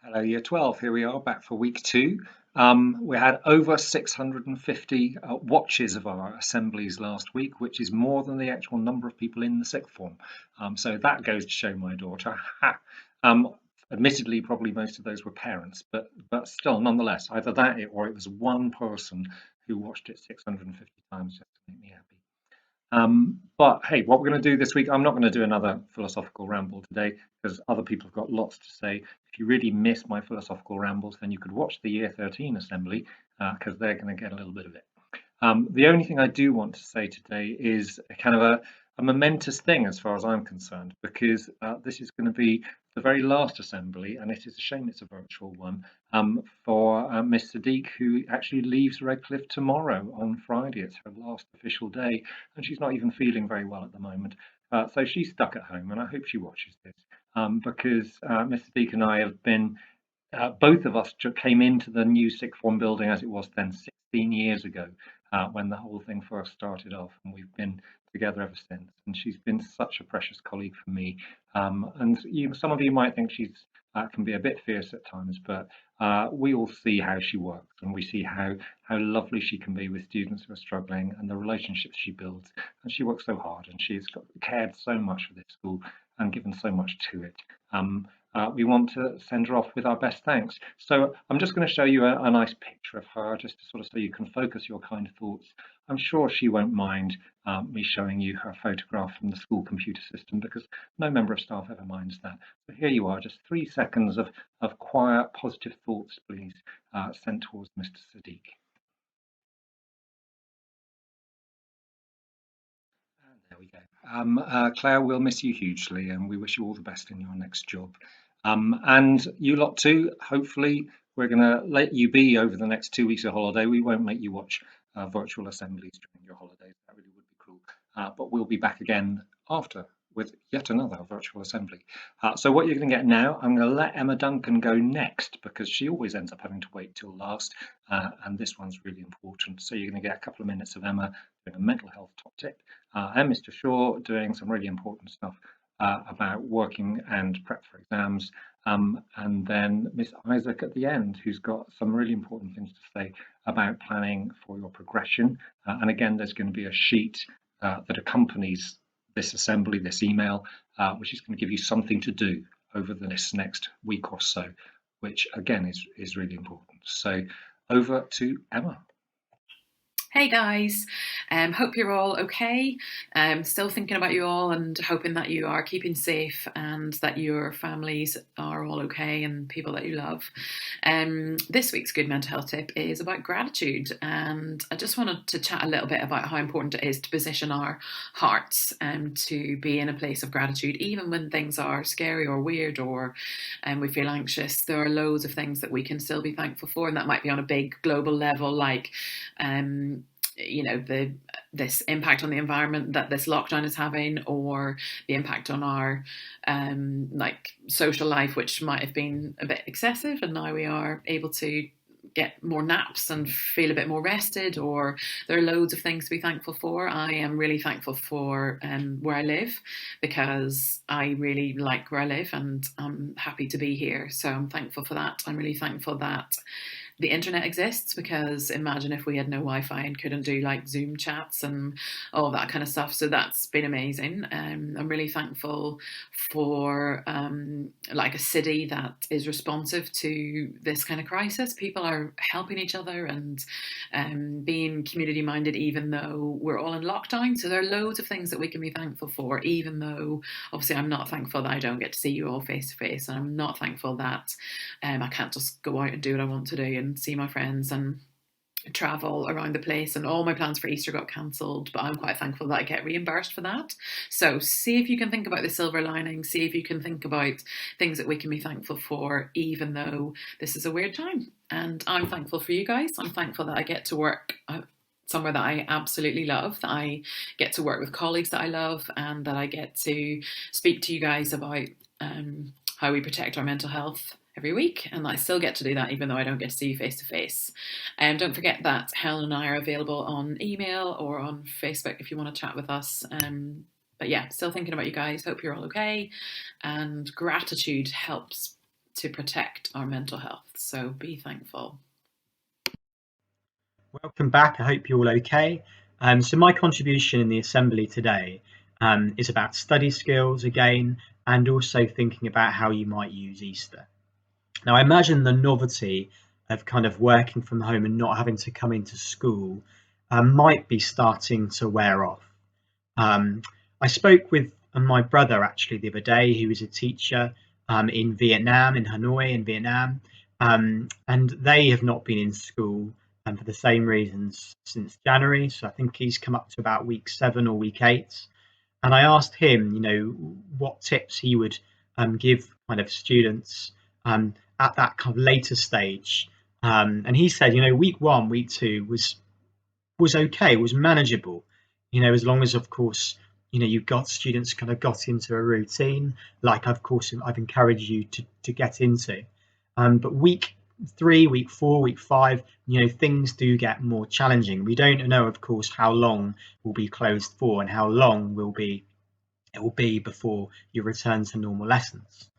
Hello, Year 12. Here we are back for week two. We had over 650 watches of our assemblies last week, which is more than the actual number of people in the sixth form. So that goes to show my daughter. Ha. Admittedly, probably most of those were parents, but still, nonetheless, either that or it was one person who watched it 650 times just to make me happy. But hey, what we're going to do this week, I'm not going to do another philosophical ramble today because other people have got lots to say. If you really miss my philosophical rambles, then you could watch the Year 13 assembly because they're going to get a little bit of it. The only thing I do want to say today is a kind of a momentous thing as far as I'm concerned, because this is going to be the very last assembly, and it is a shame it's a virtual one, for Miss Sadiq, who actually leaves Redcliffe tomorrow on Friday. It's her last official day, and she's not even feeling very well at the moment. So she's stuck at home, and I hope she watches this because Miss Sadiq and I have been both of us came into the new sixth form building as it was then 16 years ago when the whole thing first started off, and we've been together ever since. And she's been such a precious colleague for me. Some of you might think she's can be a bit fierce at times, but we all see how she works, and we see how lovely she can be with students who are struggling, and the relationships she builds. And she works so hard, and she's cared so much for this school and given so much to it. We want to send her off with our best thanks. So I'm just going to show you a nice picture of her, just to sort of so you can focus your kind thoughts. I'm sure she won't mind me showing you her photograph from the school computer system because no member of staff ever minds that. So here you are, just 3 seconds of quiet, positive thoughts, please, sent towards Mr. Sadiq. And there we go. Claire, we'll miss you hugely and we wish you all the best in your next job. And you lot too, hopefully we're going to let you be over the next 2 weeks of holiday. We won't make you watch virtual assemblies during your holidays. That really would be cruel. But we'll be back again after with yet another virtual assembly. So what you're going to get now, I'm going to let Emma Duncan go next because she always ends up having to wait till last. And this one's really important. So you're going to get a couple of minutes of Emma doing a mental health top tip and Mr. Shaw doing some really important stuff about working and prep for exams. And then Miss Isaac at the end, who's got some really important things to say about planning for your progression. And again, there's going to be a sheet that accompanies this assembly, this email, which is going to give you something to do over this next week or so, which again is really important. So over to Emma. Hey guys, hope you're all okay. Still thinking about you all and hoping that you are keeping safe and that your families are all okay and people that you love. This week's Good Mental Health Tip is about gratitude, and I just wanted to chat a little bit about how important it is to position our hearts to be in a place of gratitude, even when things are scary or weird or we feel anxious. There are loads of things that we can still be thankful for, and that might be on a big global level, like this impact on the environment that this lockdown is having, or the impact on our social life, which might have been a bit excessive, and now we are able to get more naps and feel a bit more rested, or there are loads of things to be thankful for. I am really thankful for where I live because I really like where I live and I'm happy to be here. So I'm thankful for that. I'm really thankful that the internet exists, because imagine if we had no Wi-Fi and couldn't do like Zoom chats and all that kind of stuff. So that's been amazing. I'm really thankful for like a city that is responsive to this kind of crisis. People are helping each other and being community minded, even though we're all in lockdown. So there are loads of things that we can be thankful for, even though obviously I'm not thankful that I don't get to see you all face to face, and I'm not thankful that I can't just go out and do what I want to do and see my friends and travel around the place, and all my plans for Easter got cancelled, but I'm quite thankful that I get reimbursed for that. So see if you can think about the silver lining, see if you can think about things that we can be thankful for, even though this is a weird time. And I'm thankful for you guys. I'm thankful that I get to work somewhere that I absolutely love, that I get to work with colleagues that I love, and that I get to speak to you guys about how we protect our mental health every week, and I still get to do that even though I don't get to see you face to face. Don't forget that Helen and I are available on email or on Facebook if you want to chat with us. But yeah, still thinking about you guys. Hope you're all okay. And gratitude helps to protect our mental health. So be thankful. Welcome back. I hope you're all okay. So my contribution in the assembly today is about study skills again, and also thinking about how you might use Easter. Now, I imagine the novelty of kind of working from home and not having to come into school might be starting to wear off. I spoke with my brother actually the other day, who is a teacher in Vietnam, in Hanoi in Vietnam, and they have not been in school for the same reasons since January. So I think he's come up to about week 7 or week 8. And I asked him, what tips he would give kind of students at that kind of later stage. And he said, week 1, week 2 was okay, was manageable, as long as, of course, you've got students kind of got into a routine, like, of course, I've encouraged you to get into. But week 3, week 4, week 5, things do get more challenging. We don't know, of course, how long we'll be closed for and how long it will be before you return to normal lessons.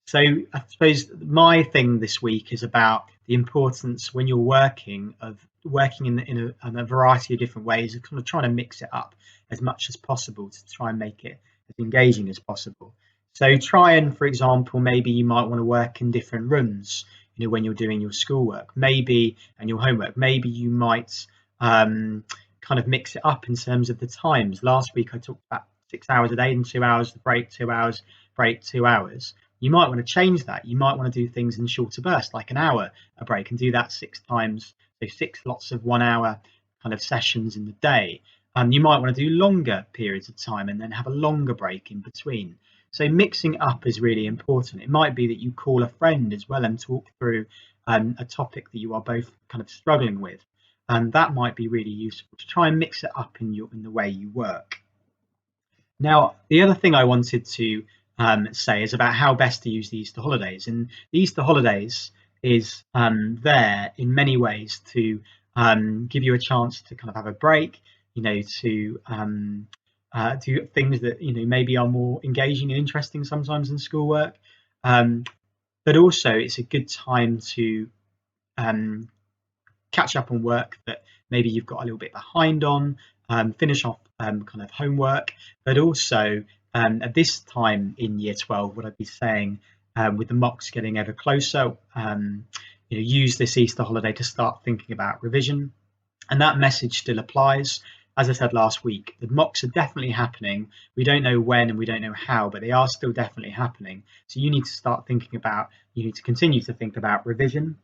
So I suppose my thing this week is about the importance when you're working in a variety of different ways, of kind of trying to mix it up as much as possible to try and make it as engaging as possible. So try and, for example, maybe you might want to work in different rooms, when you're doing your schoolwork, maybe, and your homework. Maybe you might kind of mix it up in terms of the times. Last week I talked about 6 hours a day and 2 hours break, 2 hours break, 2 hours. You might want to change that. You might want to do things in shorter bursts, like an hour a break, and do that 6 times. So 6 lots of 1 hour kind of sessions in the day. You might want to do longer periods of time and then have a longer break in between. So mixing up is really important. It might be that you call a friend as well and talk through a topic that you are both kind of struggling with. And that might be really useful to try and mix it up in the way you work. Now, the other thing I wanted to say is about how best to use the Easter holidays. And the Easter holidays is there in many ways to give you a chance to kind of have a break, to do things that maybe are more engaging and interesting sometimes in schoolwork, but also it's a good time to catch up on work that maybe you've got a little bit behind on, finish off kind of homework, but also at this time in year 12, what I'd be saying with the mocks getting ever closer, use this Easter holiday to start thinking about revision. And that message still applies. As I said last week, the mocks are definitely happening. We don't know when and we don't know how, but they are still definitely happening. So you need to start thinking about, you need to continue to think about revision.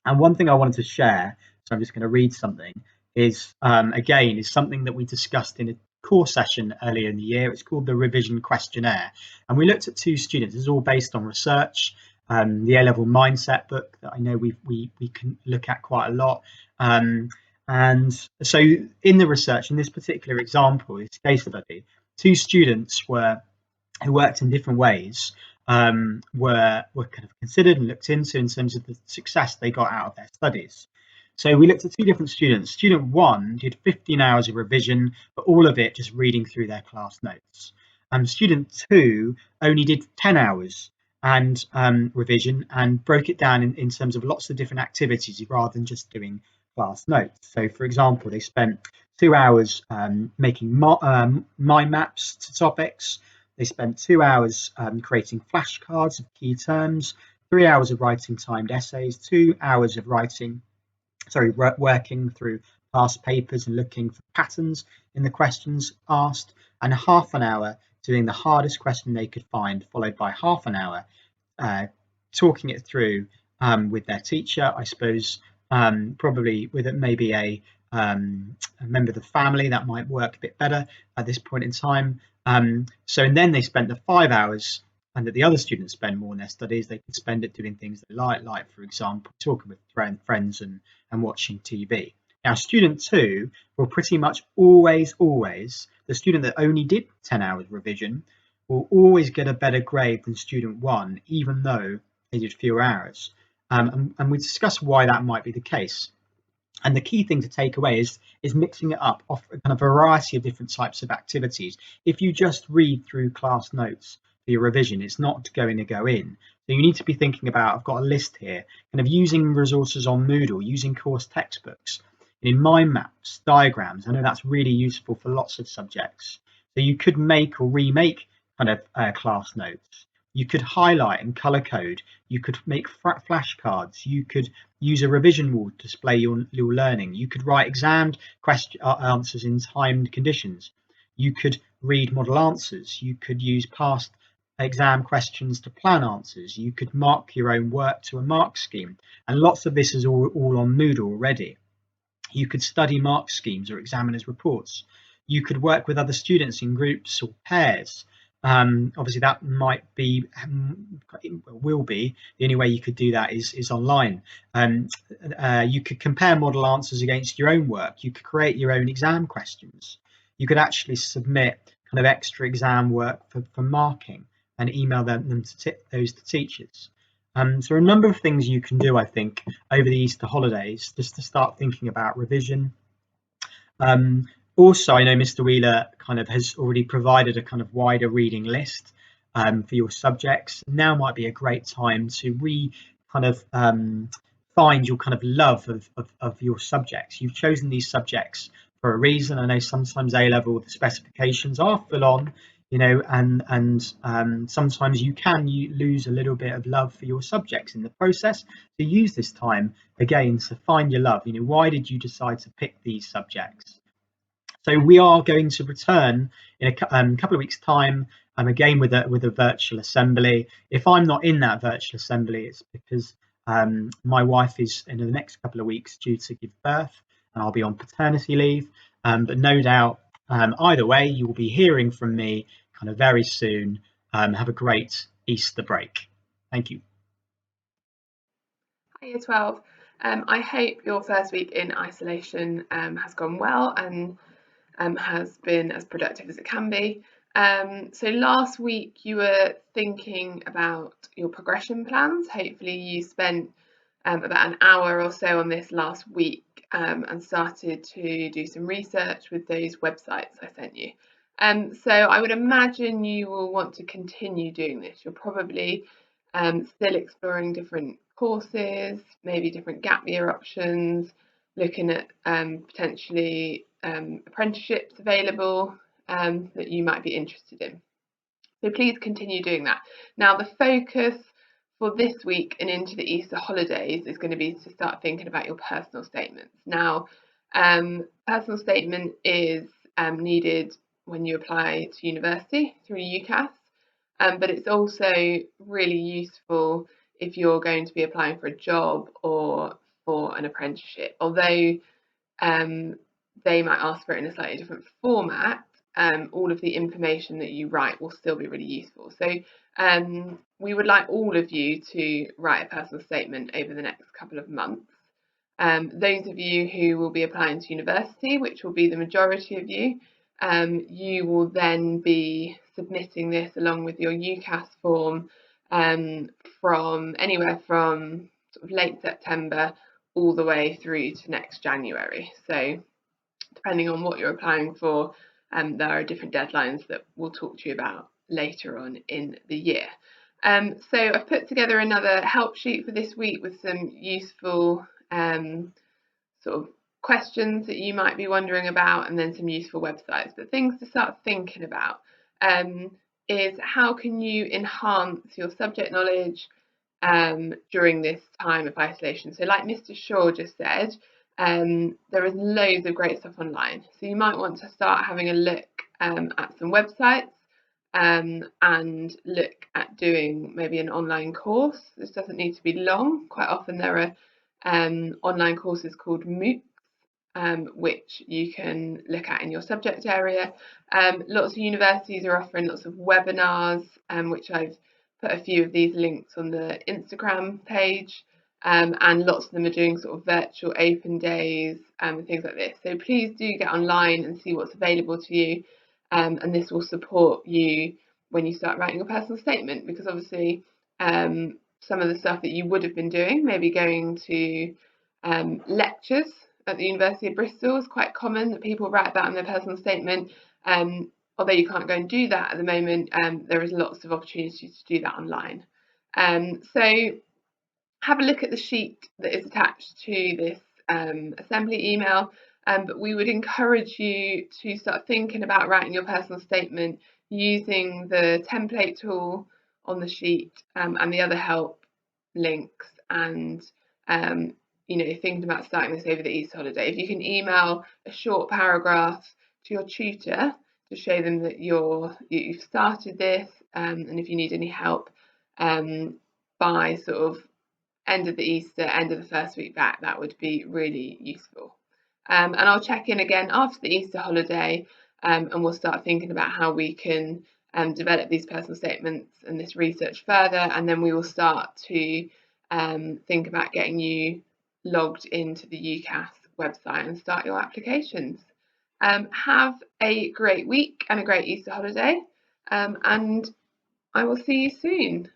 And one thing I wanted to share, so I'm just going to read something, is again, is something that we discussed in a course session earlier in the year. It's called the Revision Questionnaire. And we looked at 2 students. This is all based on research, the A-Level Mindset book that I know we can look at quite a lot. And so in the research, in this particular example, this case study, 2 students who worked in different ways were kind of considered and looked into in terms of the success they got out of their studies. So we looked at 2 different students. Student 1 did 15 hours of revision, but all of it just reading through their class notes. Student 2 only did 10 hours and revision, and broke it down in terms of lots of different activities rather than just doing class notes. So, for example, they spent 2 hours making mind maps to topics. They spent 2 hours creating flashcards of key terms, 3 hours of writing timed essays, 2 hours of working through past papers and looking for patterns in the questions asked, and half an hour doing the hardest question they could find, followed by half an hour talking it through with their teacher, I suppose, probably with maybe a member of the family. That might work a bit better at this point in time. And then they spent the 5 hours, and that the other students spend more in their studies. They could spend it doing things they like, for example, talking with friends and watching TV. Now, student 2 will pretty much always, the student that only did 10 hours revision will always get a better grade than student 1, even though they did fewer hours. And we discussed why that might be the case. And the key thing to take away is mixing it up, off kind of a variety of different types of activities. If you just read through class notes for your revision, it's not going to go in. So you need to be thinking about, I've got a list here, kind of using resources on Moodle, using course textbooks, in mind maps, diagrams. I know that's really useful for lots of subjects. So you could make or remake kind of class notes. You could highlight and color code. You could make flashcards. You could use a revision wall to display your learning. You could write exam answers in timed conditions. You could read model answers. You could use past exam questions to plan answers. You could mark your own work to a mark scheme. And lots of this is all on Moodle already. You could study mark schemes or examiners' reports. You could work with other students in groups or pairs. Obviously, that might be, will be, the only way you could do that is online. You could compare model answers against your own work. You could create your own exam questions. You could actually submit kind of extra exam work for marking and email them those to teachers. So a number of things you can do, I think, over the Easter holidays, just to start thinking about revision. Also, I know Mr. Wheeler kind of has already provided a kind of wider reading list for your subjects. Now might be a great time to find your kind of love of your subjects. You've chosen these subjects for a reason. I know sometimes A-level, the specifications are full on, and sometimes you lose a little bit of love for your subjects in the process. So use this time again to find your love. Why did you decide to pick these subjects? So we are going to return in a couple of weeks' time, again with a virtual assembly. If I'm not in that virtual assembly, it's because my wife is in the next couple of weeks due to give birth, and I'll be on paternity leave. But no doubt, either way, you will be hearing from me kind of very soon. Have a great Easter break. Thank you. Hi, Year 12. I hope your first week in isolation has gone well and has been as productive as it can be. So last week you were thinking about your progression plans. Hopefully you spent about an hour or so on this last week and started to do some research with those websites I sent you. So I would imagine you will want to continue doing this. You're probably still exploring different courses, maybe different gap year options, looking at potentially apprenticeships available that you might be interested in. So please continue doing that. Now, the focus for this week and into the Easter holidays is going to be to start thinking about your personal statements. Now, personal statement is needed when you apply to university through UCAS, but it's also really useful if you're going to be applying for a job or for an apprenticeship. Although they might ask for it in a slightly different format, all of the information that you write will still be really useful. So we would like all of you to write a personal statement over the next couple of months. Those of you who will be applying to university, which will be the majority of you, you will then be submitting this along with your UCAS form from anywhere from sort of late September all the way through to next January. So depending on what you're applying for, there are different deadlines that we'll talk to you about later on in the year. So I've put together another help sheet for this week with some useful sort of questions that you might be wondering about, and then some useful websites. But things to start thinking about is how can you enhance your subject knowledge during this time of isolation. So like Mr. Shaw just said, there is loads of great stuff online. So you might want to start having a look at some websites and look at doing maybe an online course. This doesn't need to be long. Quite often there are online courses called MOOCs, which you can look at in your subject area. Lots of universities are offering lots of webinars, which I've put a few of these links on the Instagram page, and lots of them are doing sort of virtual open days and things like this. So please do get online and see what's available to you, and this will support you when you start writing your personal statement, because obviously some of the stuff that you would have been doing, maybe going to lectures at the University of Bristol, is quite common that people write about in their personal statement. Although you can't go and do that at the moment, there is lots of opportunities to do that online. So have a look at the sheet that is attached to this assembly email, but we would encourage you to start thinking about writing your personal statement using the template tool on the sheet and the other help links, and thinking about starting this over the Easter holiday. If you can email a short paragraph to your tutor to show them that you've started this, and if you need any help by sort of end of the Easter, end of the first week back, that would be really useful. And I'll check in again after the Easter holiday, and we'll start thinking about how we can develop these personal statements and this research further, and then we will start to think about getting you logged into the UCAS website and start your applications. Have a great week and a great Easter holiday, and I will see you soon.